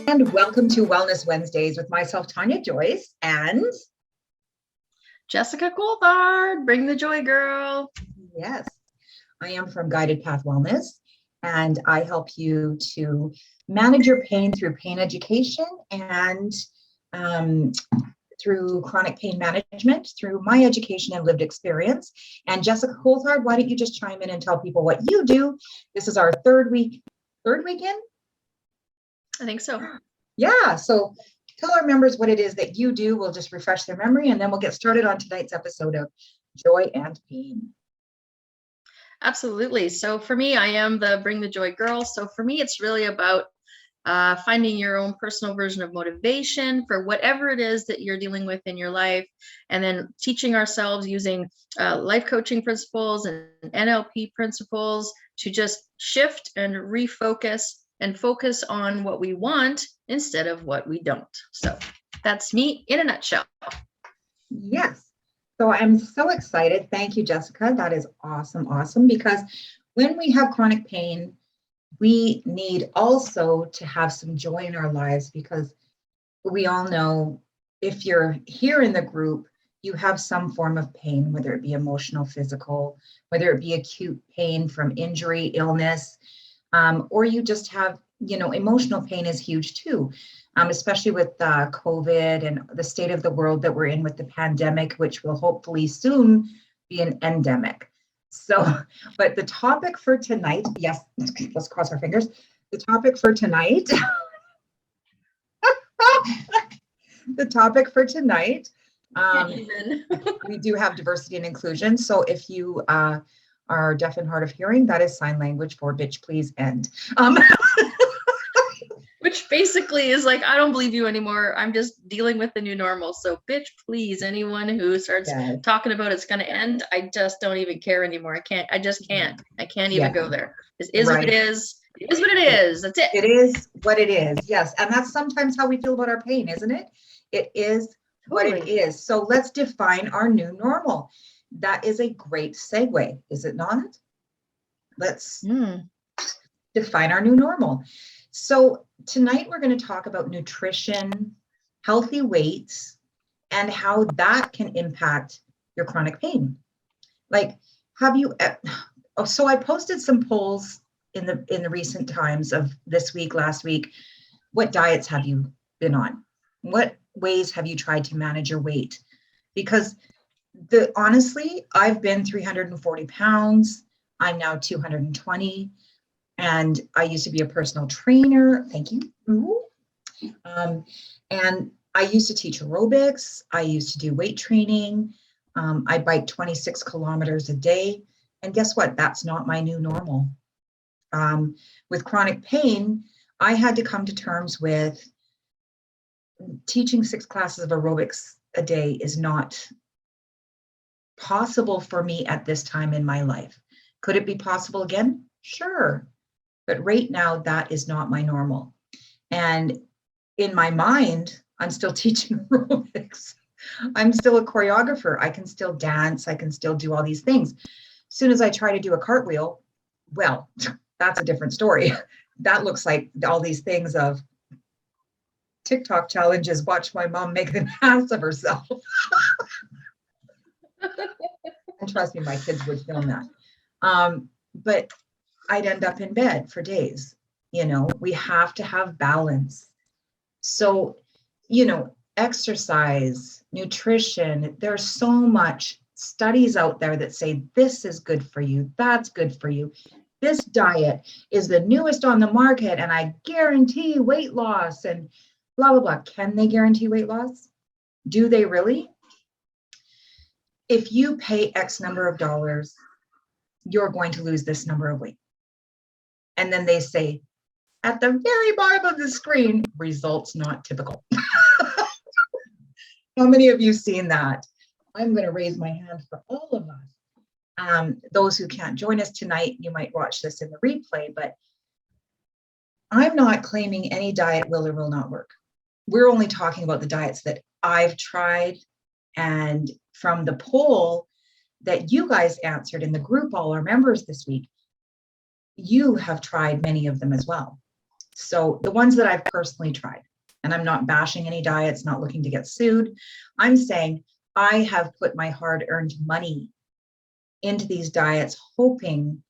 And welcome to Wellness Wednesdays with myself, Tonya Joyce, and Jessica Coulthard, bring the joy, girl. yes, I am from Guided Path Wellness, and I help you to manage your pain through pain education and um, through chronic pain management, through my education and lived experience. And Jessica Coulthard, why don't you just chime in and tell people what you do? This is our third weekend? I think so. Yeah, so tell our members what it is that you do. We'll just refresh their memory, and then we'll get started on tonight's episode of Joy and Pain. Absolutely. So for me, I am the Bring the Joy girl. So for me, it's really about finding your own personal version of motivation for whatever it is that you're dealing with in your life, and then teaching ourselves using life coaching principles and NLP principles to just shift and refocus and focus on what we want instead of what we don't. So that's me in a nutshell. Yes. So I'm so excited. Thank you, Jessica. That is awesome, awesome. Because when we have chronic pain, we need also to have some joy in our lives, because we all know if you're here in the group, you have some form of pain, whether it be emotional, physical, whether it be acute pain from injury, illness, or you just have, emotional pain is huge too, especially with COVID and the state of the world that we're in with the pandemic, which will hopefully soon be an endemic. So, but the topic for tonight, yes, let's cross our fingers. The topic for tonight, we do have diversity and inclusion. So if you are deaf and hard of hearing, that is sign language for bitch, please end. Which basically is like, I don't believe you anymore. I'm just dealing with the new normal. So bitch, please, anyone who starts talking about it's going to end, I just don't even care anymore. I just can't. I can't even go there. This is what it is. It is what it is. That's it. It is what it is. Yes. And that's sometimes how we feel about our pain, isn't it? It is what it is. So let's define our new normal. That is a great segue, is it not? Let's define our new normal. So tonight we're going to talk about nutrition, healthy weights, and how that can impact your chronic pain. Like, so I posted some polls in the recent times of this week, last week. What diets have you been on? What ways have you tried to manage your weight? Because honestly, I've been 340 pounds. I'm now 220. And I used to be a personal trainer. Thank you. And I used to teach aerobics. I used to do weight training. I bike 26 kilometers a day. And guess what? That's not my new normal. With chronic pain, I had to come to terms with teaching 6 classes of aerobics a day is not possible for me at this time in my life. Could it be possible again? Sure. But right now, that is not my normal. And in my mind, I'm still teaching aerobics. I'm still a choreographer. I can still dance. I can still do all these things. As soon as I try to do a cartwheel, well, that's a different story. That looks like all these things of TikTok challenges. Watch my mom make an ass of herself. And trust me, my kids would film that. But I'd end up in bed for days. We have to have balance. So, exercise, nutrition, there's so much studies out there that say this is good for you, that's good for you. This diet is the newest on the market and I guarantee weight loss and blah, blah, blah. Can they guarantee weight loss? Do they really? If you pay X number of dollars, you're going to lose this number of weight. And then they say, at the very bottom of the screen, results not typical. How many of you seen that? I'm going to raise my hand for all of us. Those who can't join us tonight, you might watch this in the replay, but I'm not claiming any diet will or will not work. We're only talking about the diets that I've tried. And from the poll that you guys answered in the group, all our members this week, you have tried many of them as well. So the ones that I've personally tried, and I'm not bashing any diets, not looking to get sued. I'm saying I have put my hard-earned money into these diets, hoping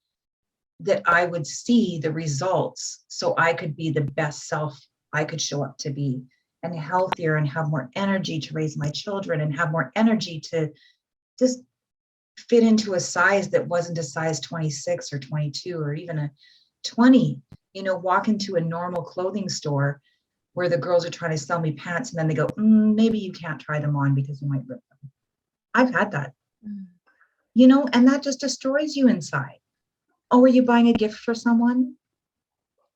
that I would see the results so I could be the best self I could show up to be, and healthier, and have more energy to raise my children, and have more energy to just fit into a size that wasn't a size 26 or 22 or even a 20. Walk into a normal clothing store where the girls are trying to sell me pants, and then they go, maybe you can't try them on because you might rip them. I've had that, and that just destroys you inside. Oh, are you buying a gift for someone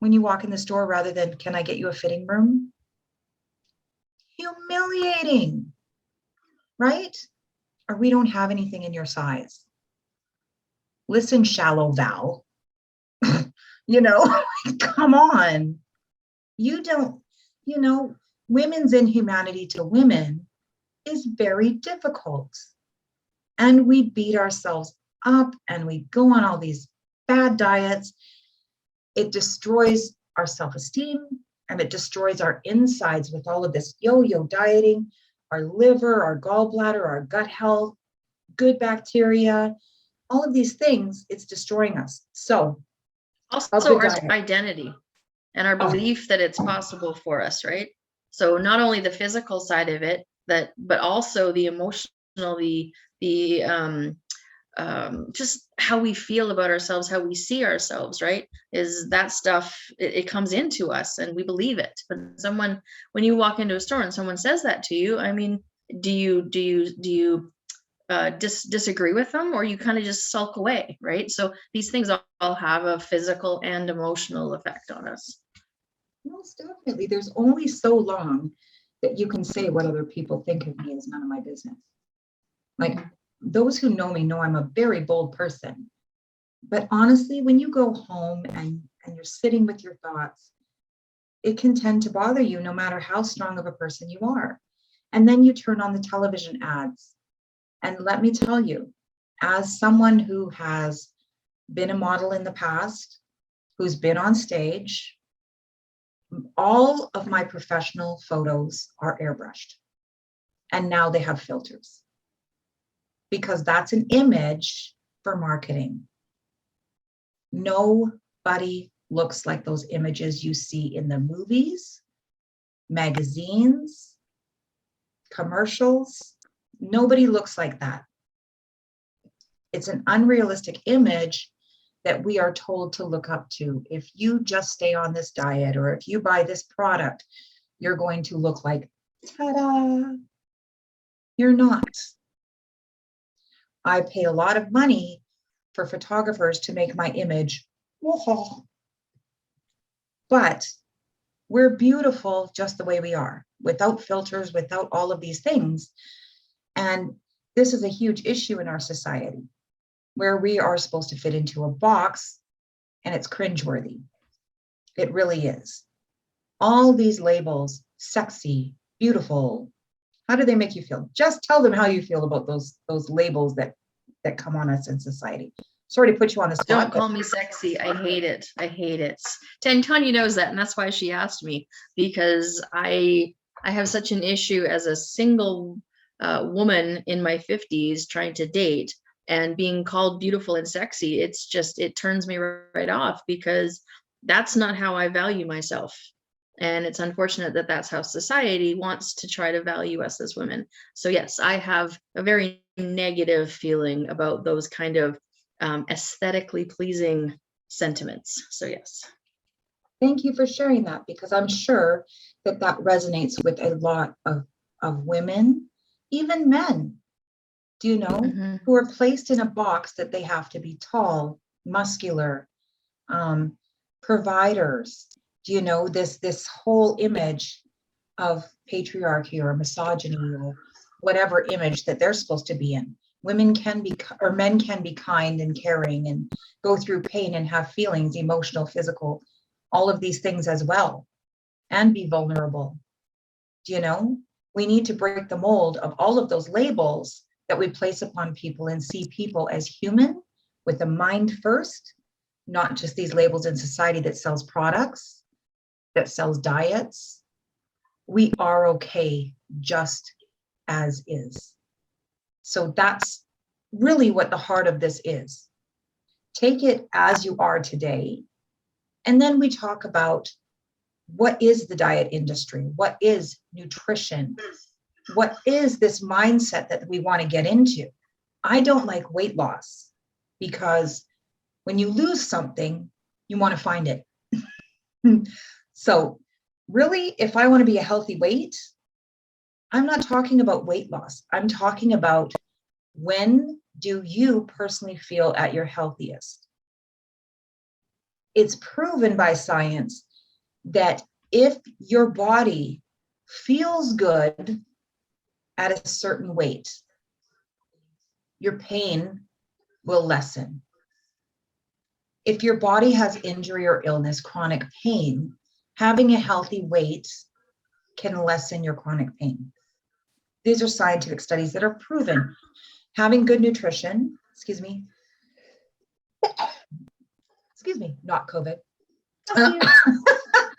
when you walk in the store rather than, can I get you a fitting room? Humiliating, right? Or we don't have anything in your size. Listen, shallow Val, come on. You don't, women's inhumanity to women is very difficult. And we beat ourselves up and we go on all these bad diets. It destroys our self-esteem and it destroys our insides with all of this yo-yo dieting, our liver, our gallbladder, our gut health, good bacteria, all of these things, it's destroying us. So also our identity and our belief that it's possible for us, right? So not only the physical side of it, but also the emotional, just how we feel about ourselves, how we see ourselves, right? Is that stuff, it comes into us and we believe it. But when you walk into a store and someone says that to you, I mean, do you disagree with them, or you kind of just sulk away, right? So these things all have a physical and emotional effect on us. Most definitely. There's only so long that you can say what other people think of me is none of my business. Like, those who know me know I'm a very bold person. But honestly, when you go home and you're sitting with your thoughts, it can tend to bother you no matter how strong of a person you are. And then you turn on the television ads. And let me tell you, as someone who has been a model in the past, who's been on stage, all of my professional photos are airbrushed. And now they have filters. Because that's an image for marketing. Nobody looks like those images you see in the movies, magazines, commercials. Nobody looks like that. It's an unrealistic image that we are told to look up to. If you just stay on this diet, or if you buy this product, you're going to look like, ta-da. You're not. I pay a lot of money for photographers to make my image. But we're beautiful just the way we are, without filters, without all of these things. And this is a huge issue in our society, where we are supposed to fit into a box, and it's cringeworthy. It really is. All these labels, sexy, beautiful. How do they make you feel? Just tell them how you feel about those labels that come on us in society. Sorry to put you on the spot. Don't call me sexy. I hate it. I hate it. And Tonya knows that, and that's why she asked me, because I have such an issue as a single woman in my 50s trying to date, and being called beautiful and sexy. It turns me right off, because that's not how I value myself. And it's unfortunate that that's how society wants to try to value us as women. So yes, I have a very negative feeling about those kind of aesthetically pleasing sentiments. So yes. Thank you for sharing that, because I'm sure that resonates with a lot of women, even men, who are placed in a box that they have to be tall, muscular, providers. This whole image of patriarchy or misogyny or whatever image that they're supposed to be in. Women can be, or men can be kind and caring and go through pain and have feelings, emotional, physical, all of these things as well, and be vulnerable. We need to break the mold of all of those labels that we place upon people, and see people as human with a mind first, not just these labels in society that sells products. that sells diets, we are okay just as is. So that's really what the heart of this is. Take it as you are today. And then we talk about what is the diet industry? What is nutrition? What is this mindset that we want to get into? I don't like weight loss because when you lose something, you want to find it. So really, if I want to be a healthy weight, I'm not talking about weight loss. I'm talking about when do you personally feel at your healthiest? It's proven by science that if your body feels good at a certain weight, your pain will lessen. If your body has injury or illness, chronic pain, having a healthy weight can lessen your chronic pain. These are scientific studies that are proven. Having good nutrition, excuse me, not COVID.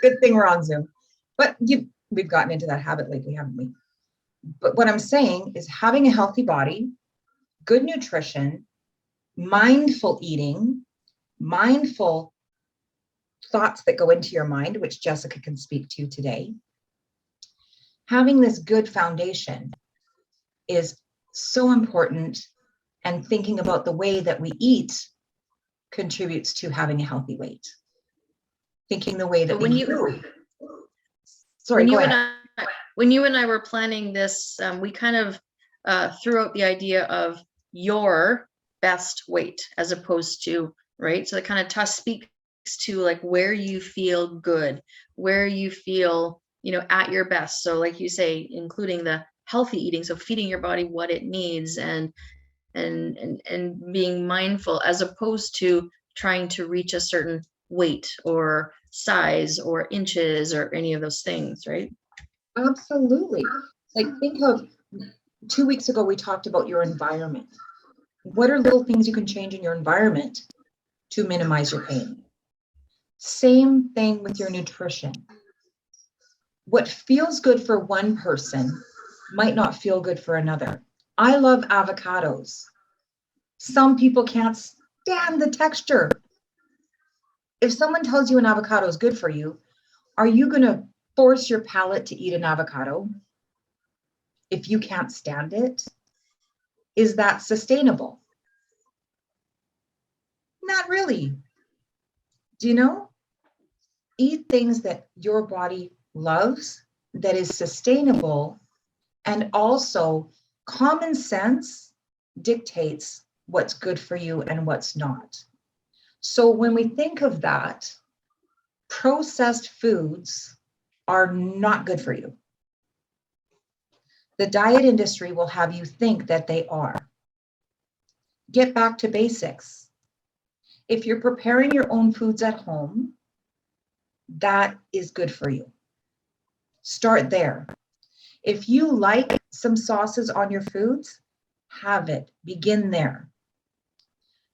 Good thing we're on Zoom. But we've gotten into that habit lately, haven't we? But what I'm saying is having a healthy body, good nutrition, mindful eating, mindful thoughts that go into your mind, which Jessica can speak to today. Having this good foundation is so important, and thinking about the way that we eat contributes to having a healthy weight. Thinking the way that when you and I were planning this, we kind of threw out the idea of your best weight as opposed to, right? So that kind of speaks to like where you feel good, where you feel, at your best. So like you say, including the healthy eating, so feeding your body what it needs and being mindful, as opposed to trying to reach a certain weight or size or inches or any of those things, right? Absolutely. Like think of 2 weeks ago, we talked about your environment. What are little things you can change in your environment to minimize your pain? Same thing with your nutrition. What feels good for one person might not feel good for another. I love avocados. Some people can't stand the texture. If someone tells you an avocado is good for you, are you going to force your palate to eat an avocado if you can't stand it? Is that sustainable? Not really. Do you know? Eat things that your body loves, that is sustainable, and also common sense dictates what's good for you and what's not. So when we think of that, processed foods are not good for you. The diet industry will have you think that they are. Get back to basics. If you're preparing your own foods at home, that is good for you. Start there. If you like some sauces on your foods, have it. Begin there.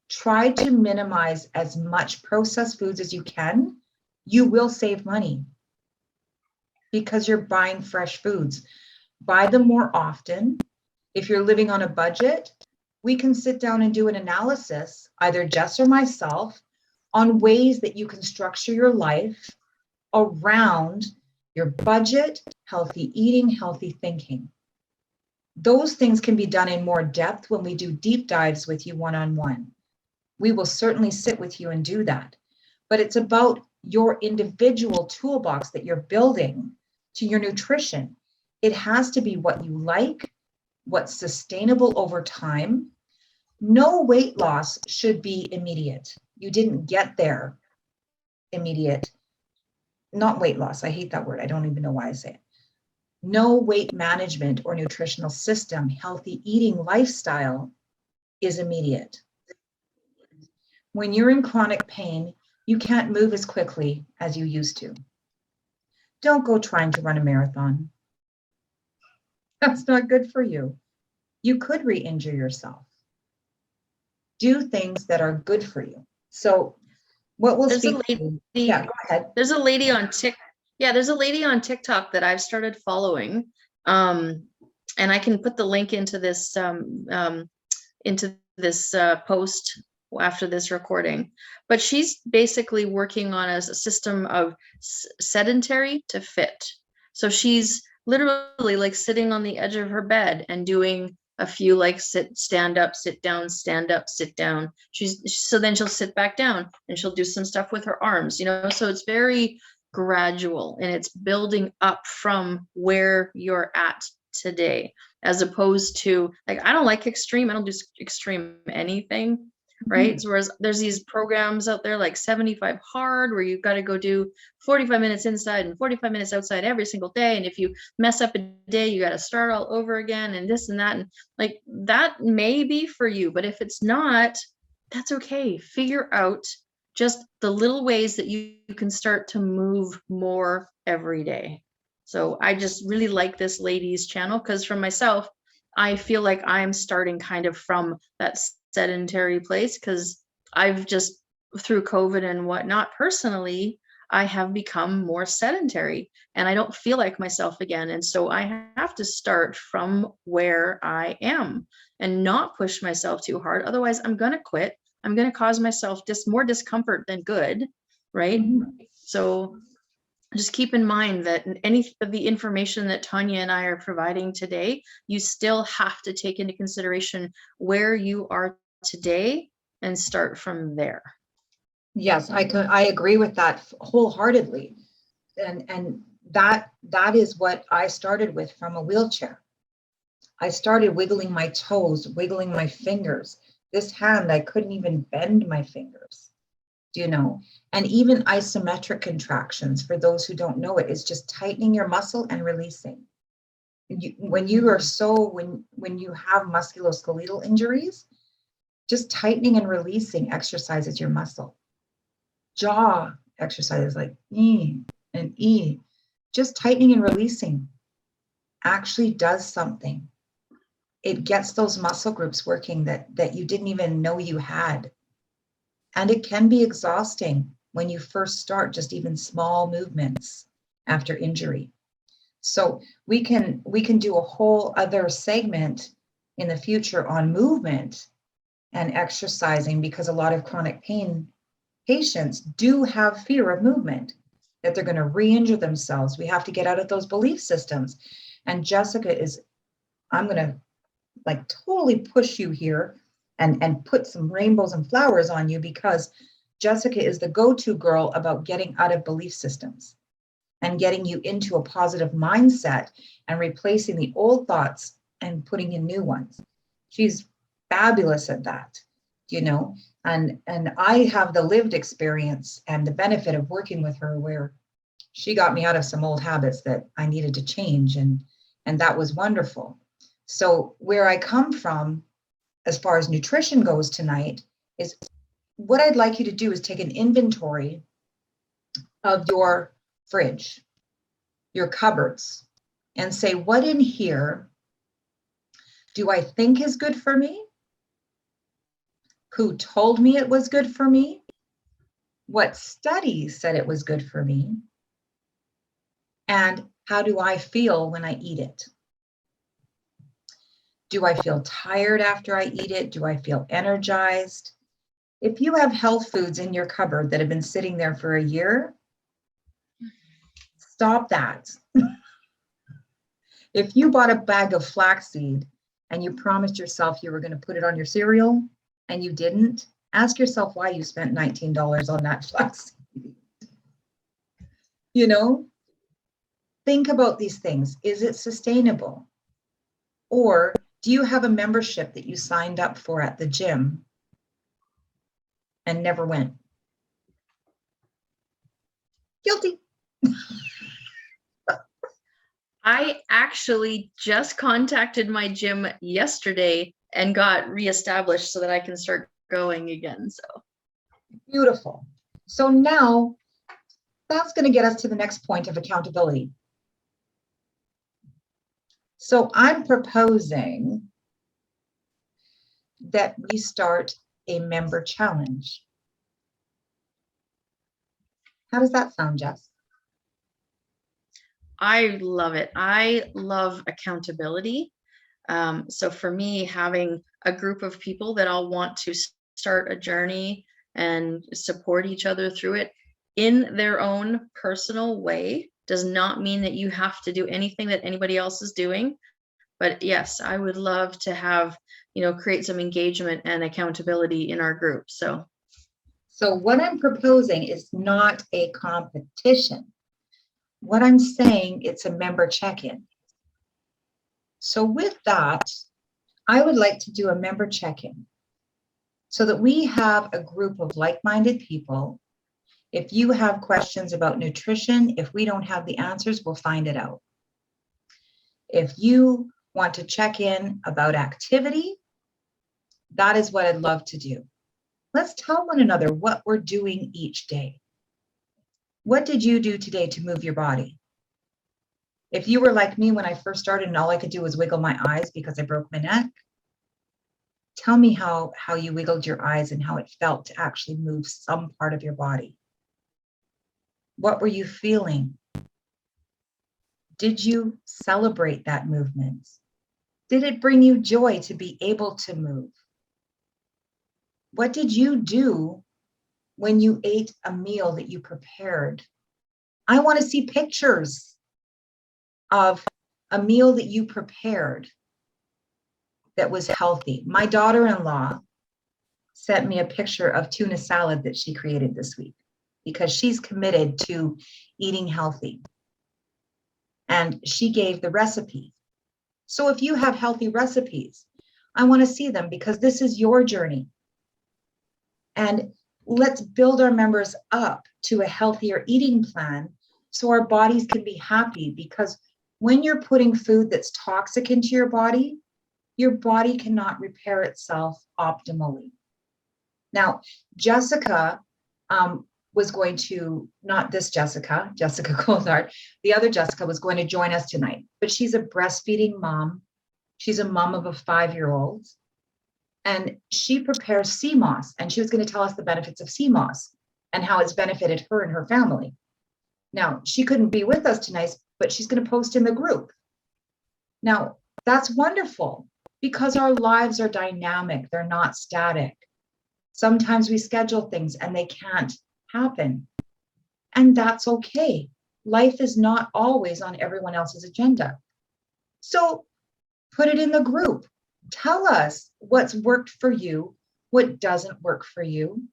Try to minimize as much processed foods as you can. You will save money because you're buying fresh foods. Buy them more often. If you're living on a budget, we can sit down and do an analysis, either Jess or myself, on ways that you can structure your life around your budget, healthy eating, healthy thinking. Those things can be done in more depth when we do deep dives with you one-on-one. We will certainly sit with you and do that. But it's about your individual toolbox that you're building to your nutrition. It has to be what you like, what's sustainable over time. No weight loss should be immediate. You didn't get there immediate. Not weight loss. I hate that word. I don't even know why I say it. No weight management or nutritional system, healthy eating lifestyle is immediate. When you're in chronic pain, you can't move as quickly as you used to. Don't go trying to run a marathon. That's not good for you. You could re-injure yourself. Do things that are good for you. So what we'll speak to, yeah, go ahead. There's a lady on Yeah, there's a lady on TikTok that I've started following. And I can put the link into this post after this recording. But she's basically working on a system of sedentary to fit. So she's literally like sitting on the edge of her bed and doing a few like stand up, sit down, stand up, sit down. So then she'll sit back down and she'll do some stuff with her arms, so it's very gradual and it's building up from where you're at today, as opposed to like, I don't like extreme. I don't do extreme anything. Right. So whereas there's these programs out there like 75 hard, where you've got to go do 45 minutes inside and 45 minutes outside every single day. And if you mess up a day, you got to start all over again and this and that. And like, that may be for you, but if it's not, that's okay. Figure out just the little ways that you can start to move more every day. So I just really like this lady's channel, because for myself, I feel like I'm starting kind of from that sedentary place, because I've just, through COVID and whatnot, personally, I have become more sedentary and I don't feel like myself again. And so I have to start from where I am and not push myself too hard. Otherwise, I'm going to quit. I'm going to cause myself more discomfort than good. Right. So just keep in mind that any of the information that Tonya and I are providing today, you still have to take into consideration where you are today and start from there. Yes, I agree with that wholeheartedly. And that is what I started with from a wheelchair. I started wiggling my toes, wiggling my fingers. This hand, I couldn't even bend my fingers, and even isometric contractions, for those who don't know it, is just tightening your muscle and releasing. When you have musculoskeletal injuries, just tightening and releasing exercises your muscle. Jaw exercises like E and E, just tightening and releasing actually does something. It gets those muscle groups working that you didn't even know you had. And it can be exhausting when you first start just even small movements after injury. So we can do a whole other segment in the future on movement and exercising, because a lot of chronic pain patients do have fear of movement, that they're going to re-injure themselves. We have to get out of those belief systems. And I'm going to like totally push you here and put some rainbows and flowers on you, because Jessica is the go-to girl about getting out of belief systems and getting you into a positive mindset and replacing the old thoughts and putting in new ones. She's fabulous at that, and I have the lived experience and the benefit of working with her, where she got me out of some old habits that I needed to change, and that was wonderful. So where I come from, as far as nutrition goes tonight, is what I'd like you to do is take an inventory of your fridge, your cupboards, and say, what in here do I think is good for me? Who told me it was good for me? What studies said it was good for me? And how do I feel when I eat it? Do I feel tired after I eat it? Do I feel energized? If you have health foods in your cupboard that have been sitting there for a year, stop that. If you bought a bag of flaxseed and you promised yourself you were going to put it on your cereal and you didn't, ask yourself why you spent $19 on that flaxseed. Think about these things. Is it sustainable? Or do you have a membership that you signed up for at the gym and never went? Guilty. I actually just contacted my gym yesterday and got reestablished so that I can start going again. So beautiful. So now that's going to get us to the next point of accountability. So I'm proposing that we start a member challenge. How does that sound, Jess? I love it. I love accountability. So for me, having a group of people that all want to start a journey and support each other through it in their own personal way does not mean that you have to do anything that anybody else is doing. But yes, I would love to have, create some engagement and accountability in our group. So what I'm proposing is not a competition. What I'm saying, it's a member check-in. So with that, I would like to do a member check-in so that we have a group of like-minded people. If you have questions about nutrition, if we don't have the answers, we'll find it out. If you want to check in about activity, that is what I'd love to do. Let's tell one another what we're doing each day. What did you do today to move your body? If you were like me when I first started and all I could do was wiggle my eyes because I broke my neck, tell me how you wiggled your eyes and how it felt to actually move some part of your body. What were you feeling? Did you celebrate that movement? Did it bring you joy to be able to move? What did you do when you ate a meal that you prepared? I want to see pictures of a meal that you prepared that was healthy. My daughter-in-law sent me a picture of tuna salad that she created this week because she's committed to eating healthy. And she gave the recipe. So if you have healthy recipes, I want to see them because this is your journey. And let's build our members up to a healthier eating plan so our bodies can be happy, because when you're putting food that's toxic into your body cannot repair itself optimally. Now, Jessica was going to, not this Jessica Coulthard, the other Jessica was going to join us tonight, but she's a breastfeeding mom. She's a mom of a 5-year-old. And she prepares sea moss, and she was going to tell us the benefits of sea moss and how it's benefited her and her family. Now, she couldn't be with us tonight, but she's going to post in the group. Now, that's wonderful because our lives are dynamic. They're not static. Sometimes we schedule things and they can't happen. And that's okay. Life is not always on everyone else's agenda. So put it in the group. Tell us what's worked for you, what doesn't work for you.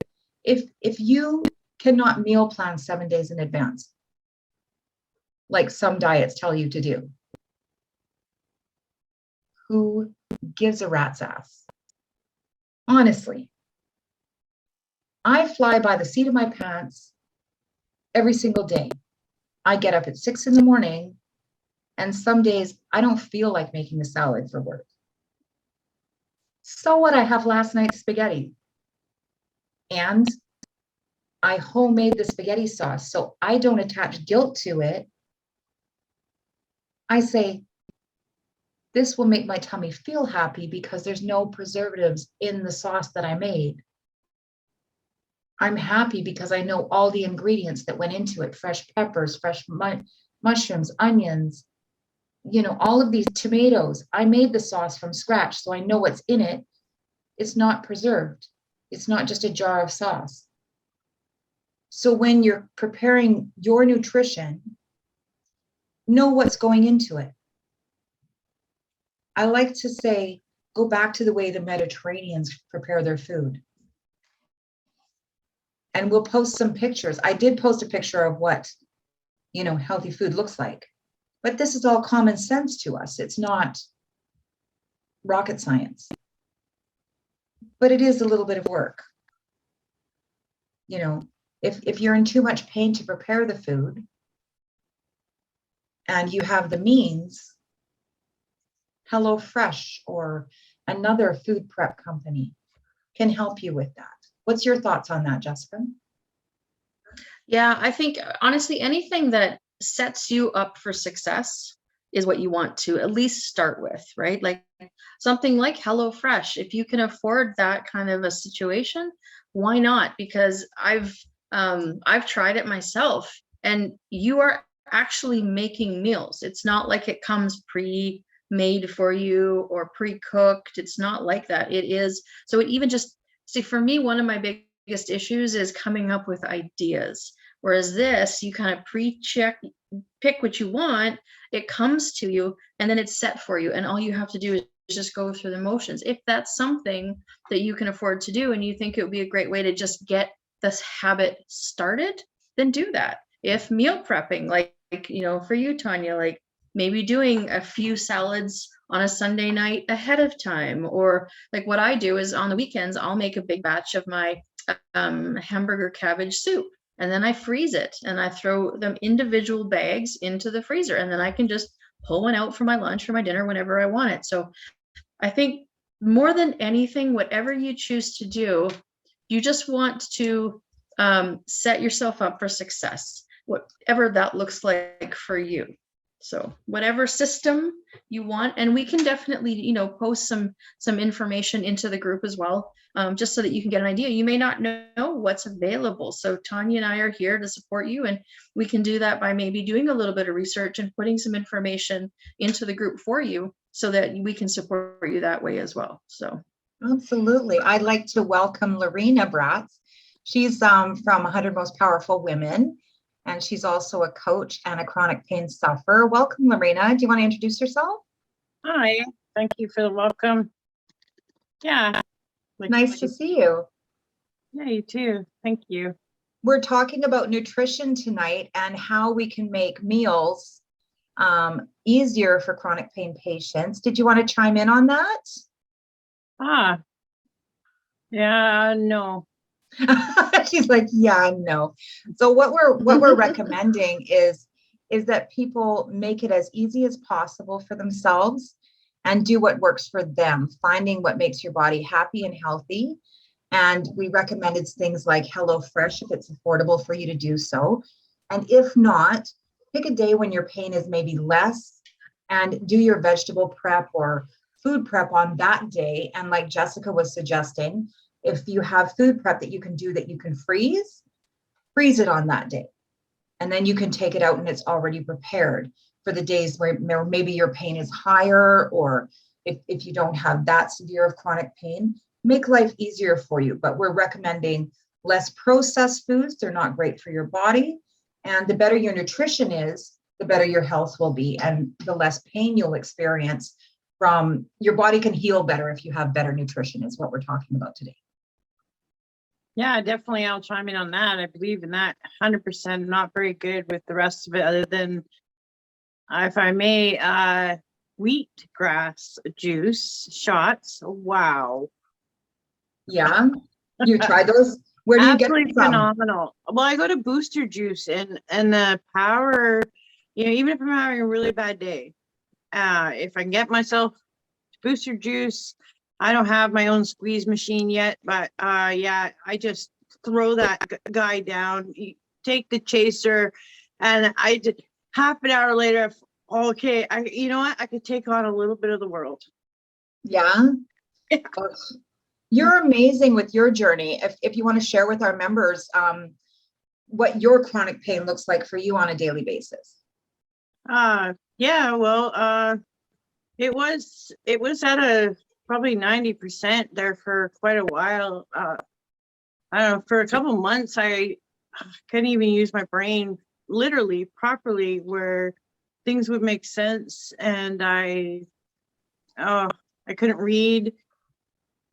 If you cannot meal plan 7 days in advance, like some diets tell you to do, who gives a rat's ass? Honestly, I fly by the seat of my pants every single day. I get up at 6 a.m, and some days I don't feel like making a salad for work. So what? I have last night's spaghetti, and I homemade the spaghetti sauce, so I don't attach guilt to it. I say, this will make my tummy feel happy because there's no preservatives in the sauce that I made. I'm happy because I know all the ingredients that went into it: fresh peppers, fresh mushrooms, onions, all of these tomatoes. I made the sauce from scratch, so I know what's in it. It's not preserved. It's not just a jar of sauce. So when you're preparing your nutrition, know what's going into it. I like to say, go back to the way the Mediterraneans prepare their food. And we'll post some pictures. I did post a picture of what, healthy food looks like. But this is all common sense to us. It's not rocket science. But it is a little bit of work. If you're in too much pain to prepare the food and you have the means, HelloFresh or another food prep company can help you with that. What's your thoughts on that, Jessica? Yeah, I think honestly, anything that sets you up for success is what you want to at least start with, right? Like something like HelloFresh. If you can afford that kind of a situation, why not? Because I've tried it myself, and you are actually making meals. It's not like it comes pre-made for you or pre-cooked. It's not like that. It is. So it even just, see, for me, one of my biggest issues is coming up with ideas. Whereas this, you kind of pre-check, pick what you want, it comes to you, and then it's set for you. And all you have to do is just go through the motions. If that's something that you can afford to do and you think it would be a great way to just get this habit started, then do that. If meal prepping, like for you, Tonya, like maybe doing a few salads on a Sunday night ahead of time, or like what I do is on the weekends, I'll make a big batch of my hamburger cabbage soup. And then I freeze it and I throw them individual bags into the freezer. And then I can just pull one out for my lunch or my dinner whenever I want it. So I think more than anything, whatever you choose to do, you just want to set yourself up for success, whatever that looks like for you. So whatever system you want, and we can definitely, post some information into the group as well, just so that you can get an idea. You may not know what's available. So Tonya and I are here to support you, and we can do that by maybe doing a little bit of research and putting some information into the group for you so that we can support you that way as well. So absolutely. I'd like to welcome Lorena Bratz. She's from 100 Most Powerful Women, and she's also a coach and a chronic pain sufferer. Welcome, Lorena. Do you want to introduce yourself? Hi, thank you for the welcome. Yeah. Nice to see you. Yeah, you too. Thank you. We're talking about nutrition tonight and how we can make meals easier for chronic pain patients. Did you want to chime in on that? Yeah, no. She's like, yeah, no. So what we're recommending is that people make it as easy as possible for themselves and do what works for them, finding what makes your body happy and healthy. And we recommended things like HelloFresh if it's affordable for you to do so. And if not, pick a day when your pain is maybe less and do your vegetable prep or food prep on that day. And like Jessica was suggesting, if you have food prep that you can do that you can freeze it on that day. And then you can take it out and it's already prepared for the days where maybe your pain is higher, or if you don't have that severe of chronic pain, make life easier for you. But we're recommending less processed foods. They're not great for your body. And the better your nutrition is, the better your health will be and the less pain you'll experience from your body can heal better if you have better nutrition is what we're talking about today. Yeah, definitely. I'll chime in on that. I believe in that 100%. Not very good with the rest of it, other than, if I may, wheatgrass juice shots. Wow. Yeah. You tried those? Where do you get them from? Phenomenal. Well, I go to Booster Juice and the power, even if I'm having a really bad day, if I can get myself Booster Juice. I don't have my own squeeze machine yet, but yeah, I just throw that guy down, take the chaser, and I did half an hour later. Okay, you know what? I could take on a little bit of the world. Yeah. You're amazing with your journey. If you want to share with our members what your chronic pain looks like for you on a daily basis. Yeah, well, it was at a probably 90% there for quite a while. I don't know, for a couple months, I couldn't even use my brain literally properly where things would make sense. And I couldn't read.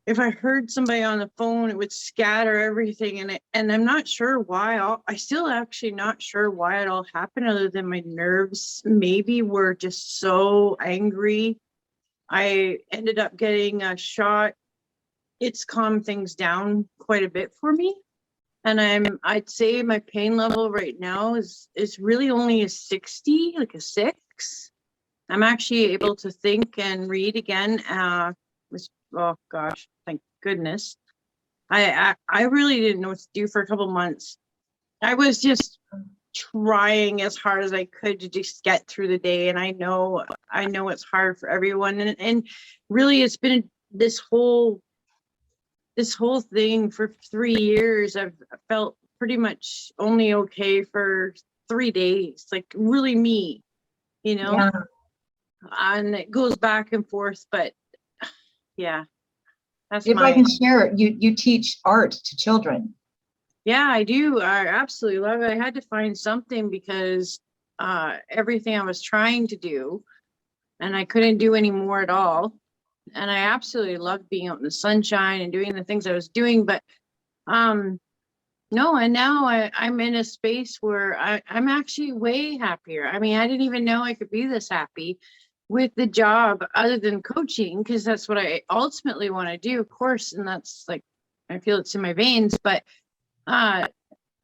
If I heard somebody on the phone, it would scatter everything. And I'm not sure why. I still actually not sure why it all happened, other than my nerves maybe were just so angry. I ended up getting a shot. It's calmed things down quite a bit for me. And I'd say my pain level right now is really only a 60, like a 6. I'm actually able to think and read again. Oh gosh, thank goodness. I really didn't know what to do for a couple months. I was just trying as hard as I could to just get through the day. And I know it's hard for everyone. And really it's been this whole thing for 3 years. I've felt pretty much only okay for 3 days, like really me, Yeah. and it goes back and forth, but yeah, that's If I can share, you teach art to children. yeah, I do. I absolutely love it. I had to find something because everything I was trying to do and I couldn't do any more at all. And I absolutely loved being out in the sunshine and doing the things I was doing. But no, and now I'm in a space where I'm actually way happier. I mean, I didn't even know I could be this happy with the job other than coaching, because that's what I ultimately want to do, of course. And that's like, I feel it's in my veins. But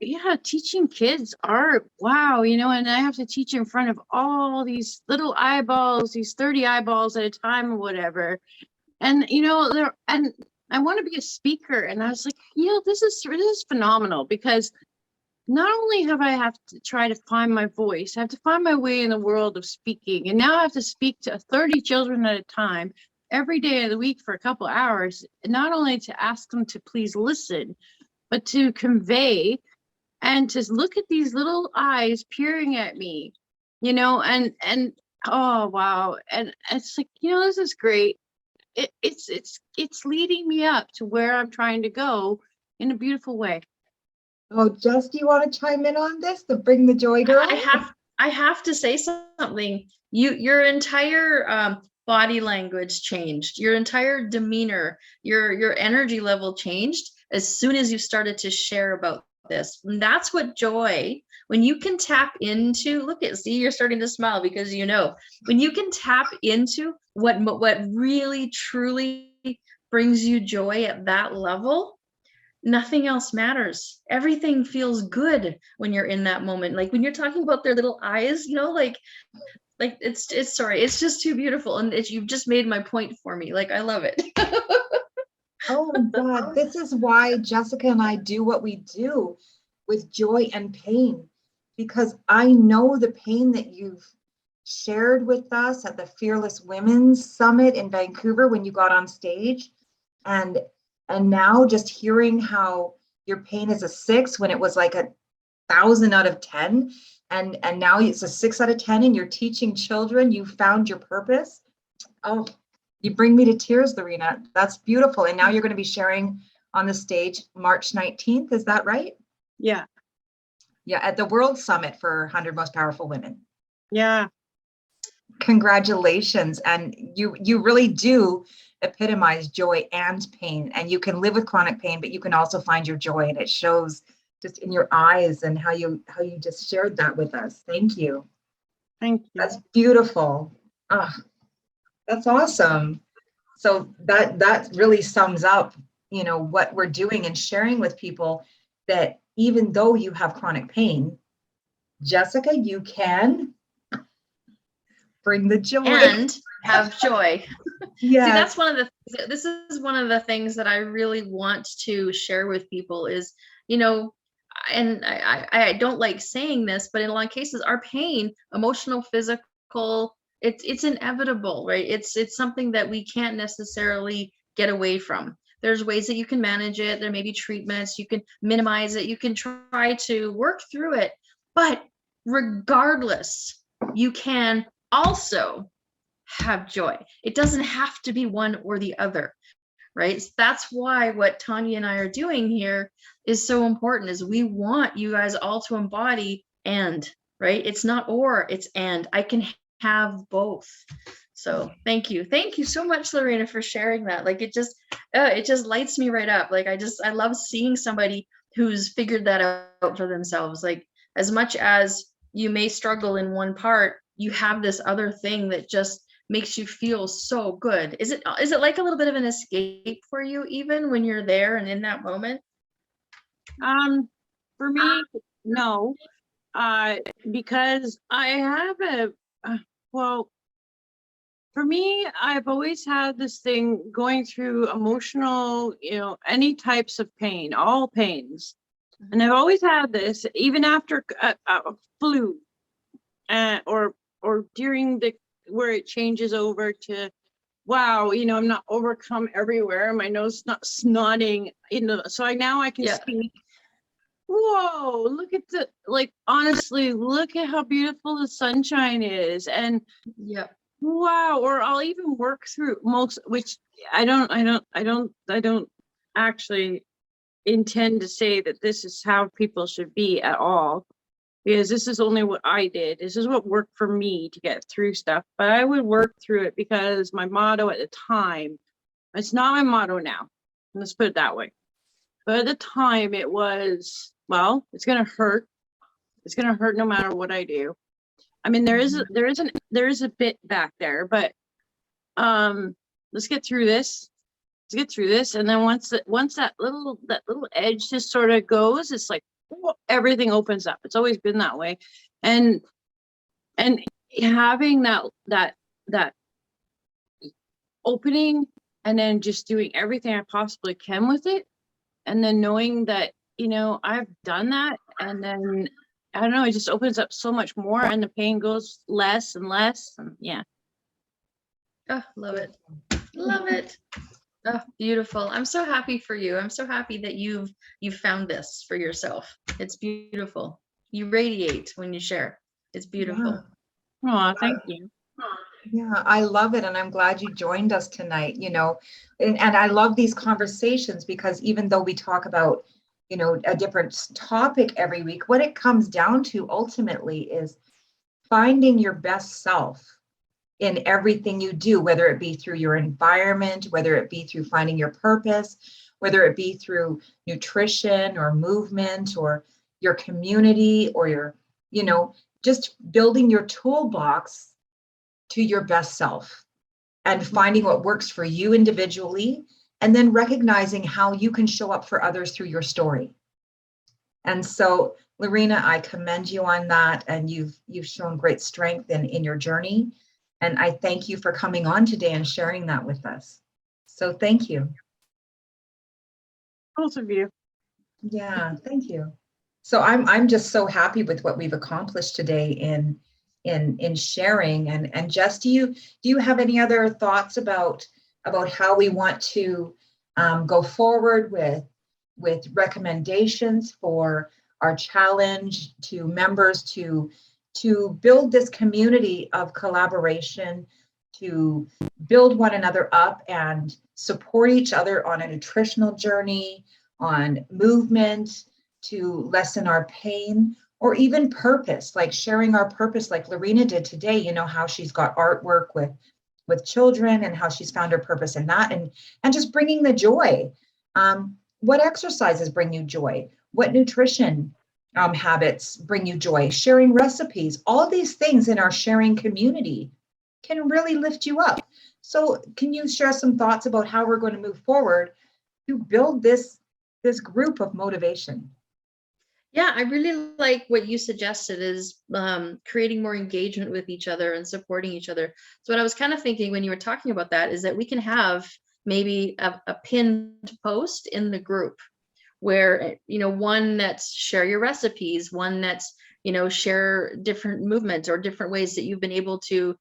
yeah, teaching kids art, wow, and I have to teach in front of all these little eyeballs, these 30 eyeballs at a time or whatever. And and I want to be a speaker. And I was like, this is phenomenal, because not only have to try to find my voice, I have to find my way in the world of speaking. And now I have to speak to 30 children at a time every day of the week for a couple hours, not only to ask them to please listen, but to convey and to look at these little eyes peering at me, and oh wow. And it's like, this is great. It's leading me up to where I'm trying to go in a beautiful way. Oh, Jess, do you want to chime in on this to bring the joy, girl? I have to say something. Your entire body language changed. Your entire demeanor, your energy level changed as soon as you started to share about this. And that's what joy, when you can tap into, see, you're starting to smile because when you can tap into what really truly brings you joy at that level, nothing else matters. Everything feels good when you're in that moment. Like when you're talking about their little eyes, like it's just too beautiful. And you've just made my point for me. Like, I love it. Oh my God, this is why Jessica and I do what we do with joy and pain, because I know the pain that you've shared with us at the Fearless Women's Summit in Vancouver when you got on stage. And now just hearing how your pain is a 6 when it was like 1,000 out of 10. And now it's a 6 out of 10 and you're teaching children, you found your purpose. Oh, you bring me to tears, Lorena. That's beautiful. And now you're going to be sharing on the stage March 19th. Is that right? Yeah. Yeah, at the World Summit for 100 Most Powerful Women. Yeah. Congratulations. And you really do epitomize joy and pain. And you can live with chronic pain, but you can also find your joy. And it shows just in your eyes and how you just shared that with us. Thank you. Thank you. That's beautiful. Ah. That's awesome. So that really sums up, what we're doing and sharing with people, that even though you have chronic pain, Jessica, you can bring the joy and have joy. Yeah. See, this is one of the things that I really want to share with people is, and I don't like saying this, but in a lot of cases, our pain, emotional, physical, it's inevitable, right? It's something that we can't necessarily get away from. There's ways that you can manage it. There may be treatments. You can minimize it. You can try to work through it. But regardless, you can also have joy. It doesn't have to be one or the other, right? So that's why what Tonya and I are doing here is so important, is we want you guys all to embody and, right? It's not or, it's and. I can have both. So thank you so much, Lorena, for sharing that. Like it just lights me right up. Like I love seeing somebody who's figured that out for themselves. Like as much as you may struggle in one part, you have this other thing that just makes you feel so good. Is it like a little bit of an escape for you, even when you're there and in that moment? For me, no. Because I have for me, I've always had this thing going through emotional, any types of pain, all pains. And I've always had this, even after a flu, or during where it changes over to, wow, I'm not overcome everywhere. My nose not snotting, so now I can speak. whoa, look at the, like, honestly, look at how beautiful the sunshine is. And Yep. wow, or I'll even work through most, which I don't actually intend to say that this is how people should be at all, because this is only what I did. This is what worked for me to get through stuff. But I would work through it because my motto at the time, it's not my motto now. Let's put it that way. But at the time it was, well, it's gonna hurt. It's gonna hurt no matter what I do. I mean, there is a bit back there, but let's get through this. Let's get through this. And then once that little edge just sort of goes, it's like, whoa, everything opens up. It's always been that way. And having that opening, and then just doing everything I possibly can with it, and then knowing that, you know, I've done that, and then I don't know, it just opens up so much more, and the pain goes less and less. And yeah. Oh, love it. Love it. Oh, beautiful. I'm so happy for you. I'm so happy that you've found this for yourself. It's beautiful. You radiate when you share. It's beautiful. Oh, thank you. Yeah, I love it. And I'm glad you joined us tonight, you know, and I love these conversations, because even though we talk about, you know, a different topic every week, what it comes down to ultimately is finding your best self in everything you do, whether it be through your environment, whether it be through finding your purpose, whether it be through nutrition or movement or your community or your, you know, just building your toolbox to your best self and finding what works for you individually, and then recognizing how you can show up for others through your story. And so, Lorena, I commend you on that, and you've shown great strength in your journey. And I thank you for coming on today and sharing that with us. So thank you. Both of you. Yeah, thank you. So I'm just so happy with what we've accomplished today in sharing. And Jess, do you have any other thoughts about how we want to go forward with recommendations for our challenge to members to build this community of collaboration, to build one another up and support each other on a nutritional journey, on movement, to lessen our pain, or even purpose, like sharing our purpose like Lorena did today, you know, how she's got artwork with children and how she's found her purpose in that, and just bringing the joy. What exercises bring you joy? What nutrition habits bring you joy? Sharing recipes, all these things in our sharing community can really lift you up. So can you share some thoughts about how we're going to move forward to build this group of motivation? Yeah, I really like what you suggested is creating more engagement with each other and supporting each other. So what I was kind of thinking when you were talking about that is that we can have maybe a pinned post in the group where, you know, one that's share your recipes, one that's, you know, share different movements or different ways that you've been able to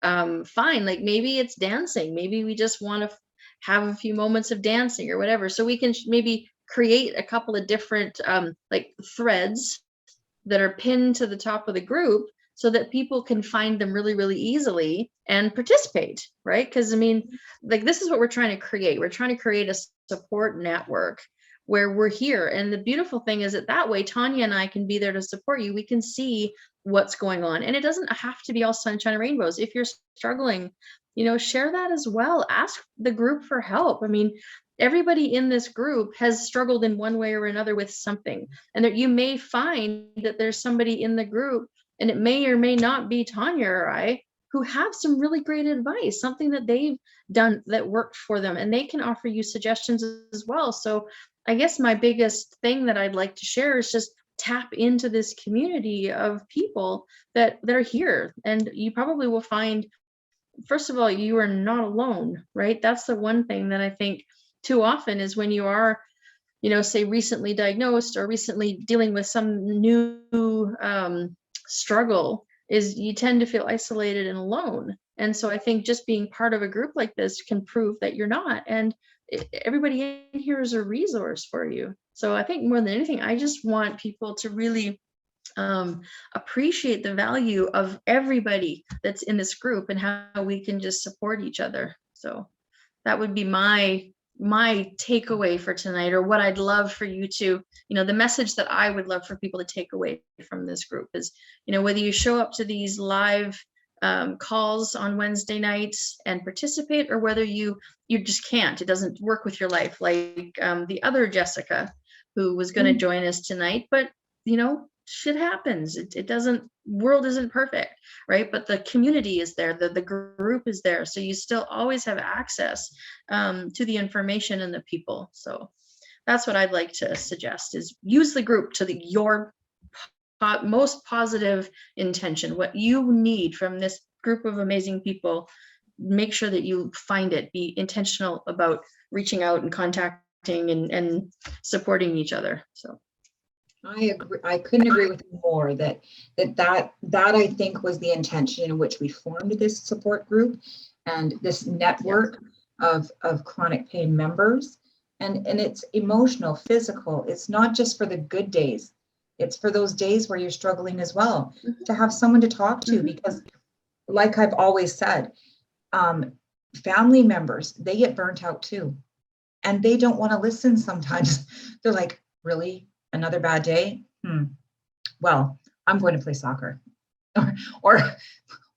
find, like maybe it's dancing, maybe we just want to have a few moments of dancing or whatever. So we can maybe create a couple of different like threads that are pinned to the top of the group so that people can find them really, really easily and participate, right? Because I mean, like this is what we're trying to create. We're trying to create a support network where we're here. And the beautiful thing is that way, Tonya and I can be there to support you. We can see what's going on. And it doesn't have to be all sunshine and rainbows. If you're struggling, you know, share that as well. Ask the group for help. I mean, everybody in this group has struggled in one way or another with something. And that you may find that there's somebody in the group, and it may or may not be Tonya or I, who have some really great advice, something that they've done that worked for them, and they can offer you suggestions as well. So I guess my biggest thing that I'd like to share is just tap into this community of people that are here. And you probably will find, first of all, you are not alone, right? That's the one thing that I think too often is when you are, you know, say recently diagnosed or recently dealing with some new struggle, is you tend to feel isolated and alone. And so I think just being part of a group like this can prove that you're not. And everybody in here is a resource for you. So I think more than anything, I just want people to really appreciate the value of everybody that's in this group and how we can just support each other. So that would be my takeaway for tonight, or what I'd love for you to, the message that I would love for people to take away from this group is, whether you show up to these live calls on Wednesday nights and participate, or whether you just can't, it doesn't work with your life, like the other Jessica who was going to join us tonight, but shit happens. It doesn't, world isn't perfect, right? But the community is there, the group is there, so you still always have access to the information and the people. So that's what I'd like to suggest, is use the group to your most positive intention. What you need from this group of amazing people, make sure that you find it. Be intentional about reaching out and contacting and supporting each other. So I agree. I couldn't agree with you more that I think was the intention in which we formed this support group and this network of chronic pain members. And it's emotional, physical. It's not just for the good days. It's for those days where you're struggling as well, to have someone to talk to, because like I've always said, family members, they get burnt out too. And they don't want to listen sometimes. They're like, really? Another bad day? Well, I'm going to play soccer. Or,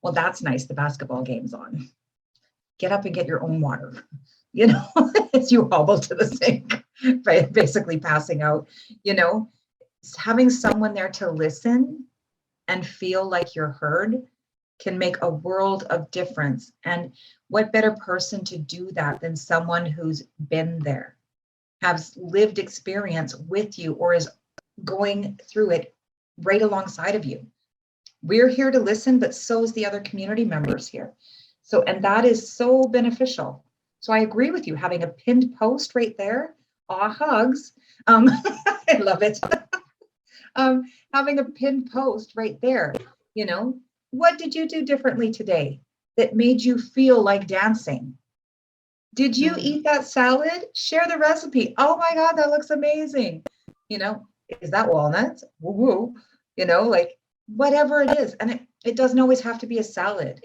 well, that's nice. The basketball game's on. Get up and get your own water. As you hobble to the sink, basically passing out, having someone there to listen and feel like you're heard can make a world of difference. And what better person to do that than someone who's been there, has lived experience with you, or is going through it right alongside of you. We're here to listen, but so is the other community members here. So, and that is so beneficial. So I agree with you, having a pinned post right there, hugs. I love it. Having a pinned post right there, what did you do differently today that made you feel like dancing? Did you eat that salad? Share the recipe. Oh my God, that looks amazing. Is that walnuts? Woo woo. Like whatever it is. And it doesn't always have to be a salad.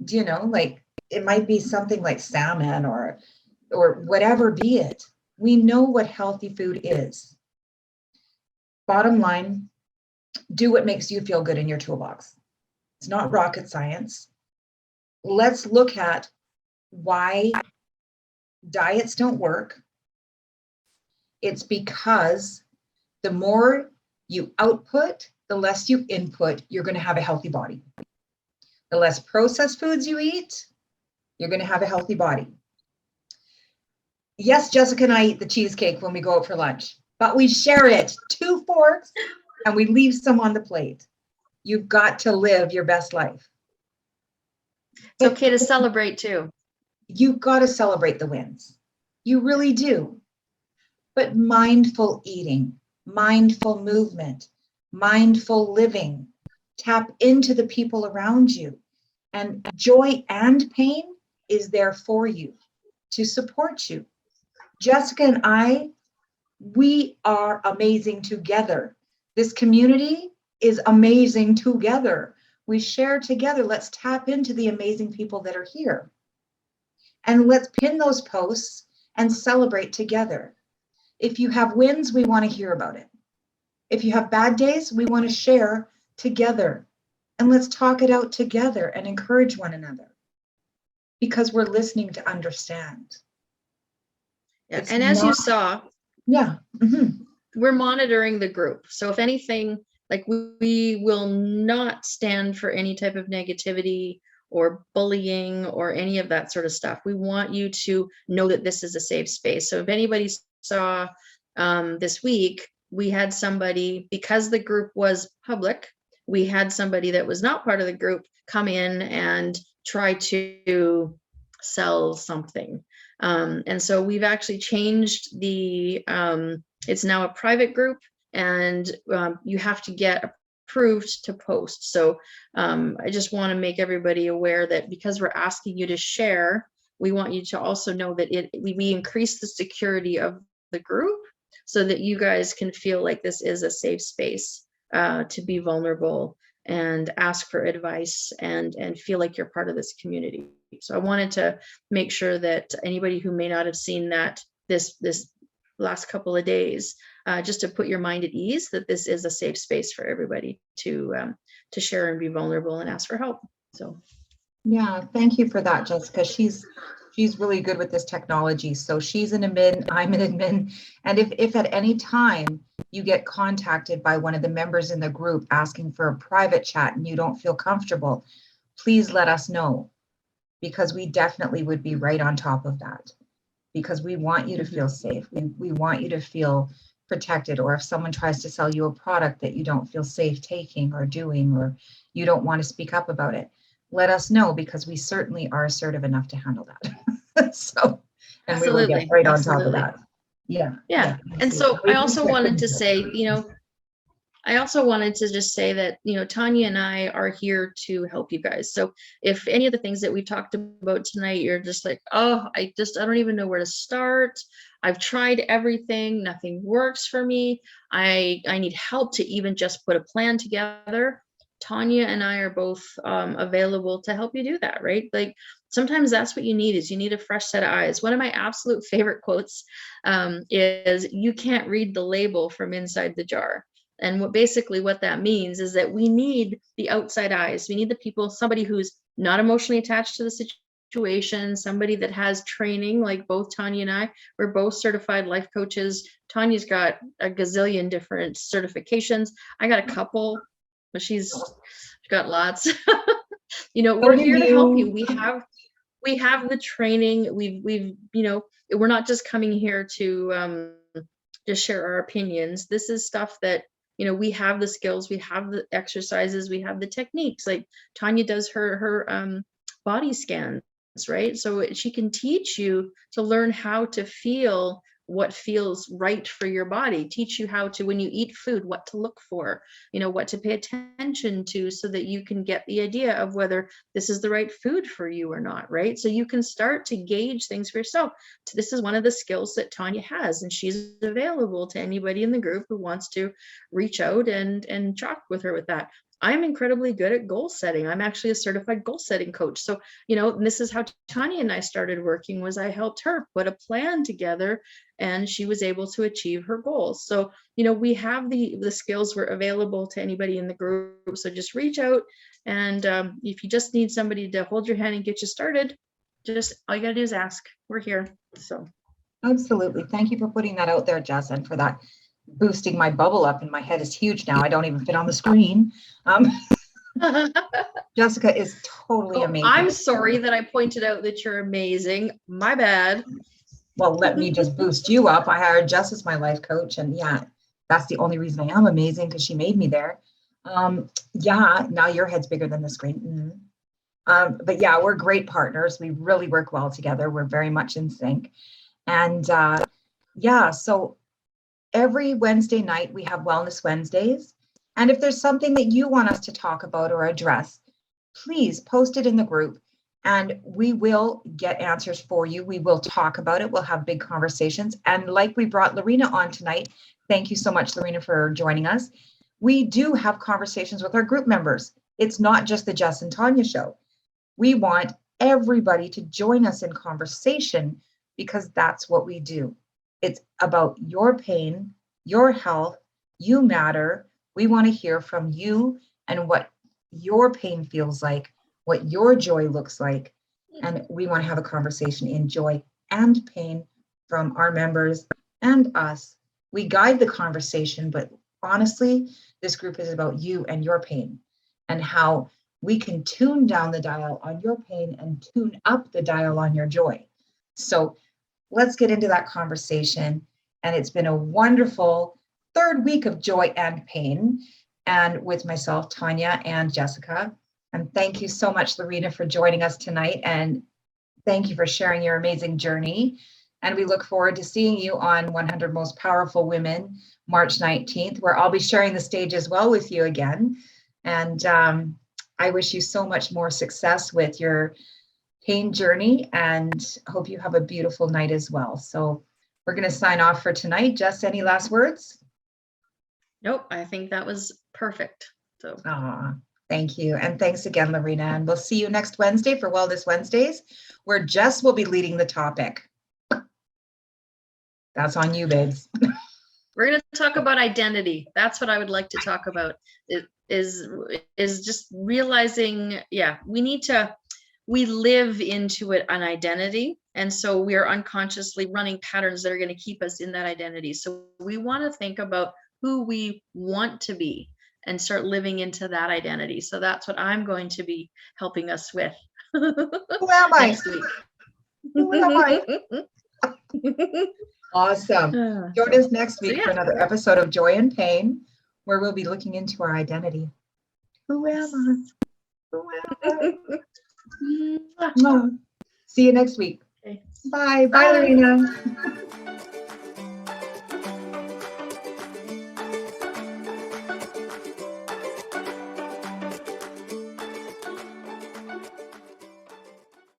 Like it might be something like salmon or whatever be it. We know what healthy food is. Bottom line, do what makes you feel good in your toolbox. It's not rocket science. Let's look at why diets don't work. It's because the more you output, the less you input, you're going to have a healthy body. The less processed foods you eat, you're going to have a healthy body. Yes, Jessica and I eat the cheesecake when we go out for lunch, but we share it, 2 forks, and we leave some on the plate. You've got to live your best life. It's okay to celebrate too. You've got to celebrate the wins. You really do. But mindful eating, mindful movement, mindful living, tap into the people around you. And joy and pain is there for you to support you. Jessica and I, we are amazing together. This community is amazing together. We share together. Let's tap into the amazing people that are here. And let's pin those posts and celebrate together. If you have wins, we want to hear about it. If you have bad days, we want to share together. And let's talk it out together and encourage one another, because we're listening to understand. Yeah. And as you saw, we're monitoring the group. So if anything, like we will not stand for any type of negativity or bullying or any of that sort of stuff. We want you to know that this is a safe space. So if anybody saw this week, we had somebody, because the group was public, we had somebody that was not part of the group come in and try to sell something. And so we've actually changed the, it's now a private group, and you have to get approved to post. So I just want to make everybody aware that because we're asking you to share, we want you to also know that we increase the security of the group so that you guys can feel like this is a safe space to be vulnerable and ask for advice and feel like you're part of this community. So I wanted to make sure that anybody who may not have seen that this last couple of days, just to put your mind at ease that this is a safe space for everybody to share and be vulnerable and ask for help. So yeah, thank you for that, Jessica. She's really good with this technology. So she's an admin, I'm an admin. And if at any time you get contacted by one of the members in the group asking for a private chat and you don't feel comfortable, please let us know, because we definitely would be right on top of that, because we want you to feel safe. We want you to feel protected. Or if someone tries to sell you a product that you don't feel safe taking or doing, or you don't want to speak up about it, let us know, because we certainly are assertive enough to handle that. So, and we will get right on top of that. Yeah. And so I also wanted to say, I also wanted to just say that, Tonya and I are here to help you guys. So if any of the things that we talked about tonight, you're just like, oh, I don't even know where to start. I've tried everything. Nothing works for me. I need help to even just put a plan together. Tonya and I are both available to help you do that, right? Like sometimes that's what you need, is you need a fresh set of eyes. One of my absolute favorite quotes is, you can't read the label from inside the jar. And what that means is that we need the outside eyes. We need the people, somebody who's not emotionally attached to the situation, somebody that has training, like both Tonya and I. We're both certified life coaches. Tanya's got a gazillion different certifications. I got a couple, but she's got lots. We're here to help you. We have the training. We've we're not just coming here to just share our opinions. This is stuff that, we have the skills, we have the exercises, we have the techniques. Like Tonya does her body scans, right? So she can teach you to learn how to feel what feels right for your body, teach you how to, when you eat food, what to look for, what to pay attention to, so that you can get the idea of whether this is the right food for you or not, right? So you can start to gauge things for yourself. This is one of the skills that Tonya has, and she's available to anybody in the group who wants to reach out and talk with her with that. I'm incredibly good at goal setting. I'm actually a certified goal setting coach. So, this is how Tonya and I started working, was I helped her put a plan together and she was able to achieve her goals. So, we have the skills were available to anybody in the group. So just reach out. And if you just need somebody to hold your hand and get you started, just all you gotta do is ask. We're here. So. Absolutely. Thank you for putting that out there, Jess, and for that boosting my bubble up, and my head is huge now. I don't even fit on the screen. Jessica is totally amazing. I'm sorry that I pointed out that you're amazing. My bad. Well, let me just boost you up. I hired Jess as my life coach, and yeah, that's the only reason I am amazing, because she made me there. Now your head's bigger than the screen. But yeah, we're great partners. We really work well together. We're very much in sync. And so every Wednesday night we have Wellness Wednesdays. And if there's something that you want us to talk about or address, please post it in the group and we will get answers for you. We will talk about it. We'll have big conversations. And like we brought Lorena on tonight, thank you so much, Lorena, for joining us. We do have conversations with our group members. It's not just the Jess and Tonya show. We want everybody to join us in conversation, because that's what we do. It's about your pain, your health, you matter. We want to hear from you and what your pain feels like, what your joy looks like. And we want to have a conversation in joy and pain from our members and us. We guide the conversation, but honestly, this group is about you and your pain, and how we can tune down the dial on your pain and tune up the dial on your joy. So let's get into that conversation. And it's been a wonderful third week of joy and pain, and with myself, Tonya, and Jessica. And thank you so much, Lorena, for joining us tonight. And thank you for sharing your amazing journey. And we look forward to seeing you on 100 Most Powerful Women, March 19th, where I'll be sharing the stage as well with you again. And I wish you so much more success with your pain journey, and hope you have a beautiful night as well. So we're going to sign off for tonight. Jess, any last words? Nope, I think that was perfect. So Thank you. And thanks again, Lorena. And we'll see you next Wednesday for Wellness Wednesdays, where Jess will be leading the topic. That's on you, babes. we're going to talk about identity. That's what I would like to talk about, is just realizing, we live into an identity. And so we are unconsciously running patterns that are going to keep us in that identity. So we want to think about who we want to be and start living into that identity. So that's what I'm going to be helping us with. Who am I? Next week. Who am I? Awesome. Join us next week for another episode of Joy and Pain, where we'll be looking into our identity. Who am I? Who am I? See you next week. Okay. Bye. Bye, Lorena.